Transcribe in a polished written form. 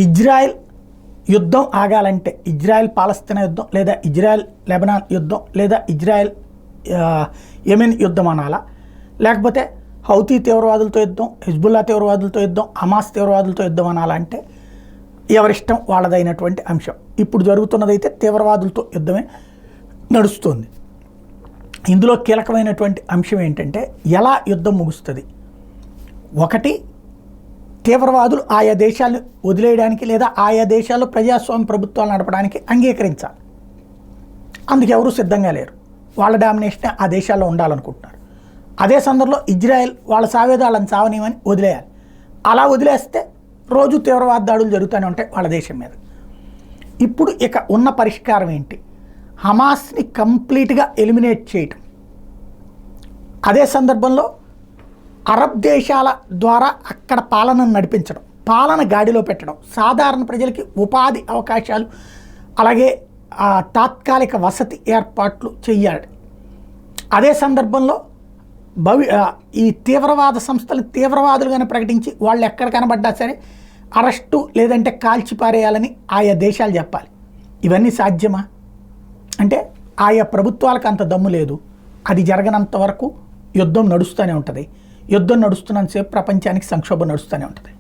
Israel యుద్ధం ఆగాలంటే Israel పాలస్తీనా యుద్ధం లేదా ఇజ్రాయెల్ లెబనాన్ యుద్ధం లేదా ఇజ్రాయెల్ యెమెన్ యుద్ధం అనాలా, లేకపోతే హౌతీ తీవ్రవాదులతో యుద్ధం, హిజ్బుల్లా తీవ్రవాదులతో యుద్ధం, హమాస్ తీవ్రవాదులతో యుద్ధం అనాలంటే ఎవరిష్టం వాళ్ళదైనటువంటి అంశం. ఇప్పుడు జరుగుతున్నదైతే తీవ్రవాదులతో యుద్ధమే నడుస్తుంది. ఇందులో కీలకమైనటువంటి అంశం ఏంటంటే ఎలా యుద్ధం ముగుస్తుంది. ఒకటి, తీవ్రవాదులు ఆయా దేశాలను వదిలేయడానికి లేదా ఆయా దేశాల్లో ప్రజాస్వామ్య ప్రభుత్వాలు నడపడానికి అంగీకరించాలి. అందుకు ఎవరూ సిద్ధంగా లేరు. వాళ్ళ డామినేషన్ ఆ దేశాల్లో ఉండాలనుకుంటున్నారు. అదే సందర్భంలో ఇజ్రాయెల్ వాళ్ళ సావేదాలను చావనీయమని వదిలేయాలి. అలా వదిలేస్తే రోజు తీవ్రవాద దాడులు జరుగుతూనే ఉంటాయి వాళ్ళ దేశం మీద. ఇప్పుడు ఇక ఉన్న పరిష్కారం ఏంటి? హమాస్ని కంప్లీట్గా ఎలిమినేట్ చేయటం. అదే సందర్భంలో అరబ్ దేశాల ద్వారా అక్కడ పాలనను నడిపించడం, పాలన గాడిలో పెట్టడం, సాధారణ ప్రజలకి ఉపాధి అవకాశాలు అలాగే తాత్కాలిక వసతి ఏర్పాట్లు చెయ్యాలి. అదే సందర్భంలో ఈ తీవ్రవాద సంస్థలు తీవ్రవాదులుగానే ప్రకటించి వాళ్ళు ఎక్కడ కనబడ్డా సరే అరెస్టు లేదంటే కాల్చిపారేయాలని ఆయా దేశాలు చెప్పాలి. ఇవన్నీ సాధ్యమా అంటే ఆయా ప్రభుత్వాలకు అంత దమ్ము లేదు. అది జరగనంత వరకు యుద్ధం నడుస్తూనే ఉంటుంది. యుద్ధం నడుస్తున్నంతసేపు ప్రపంచానికి సంక్షోభం నడుస్తూనే ఉంటుంది.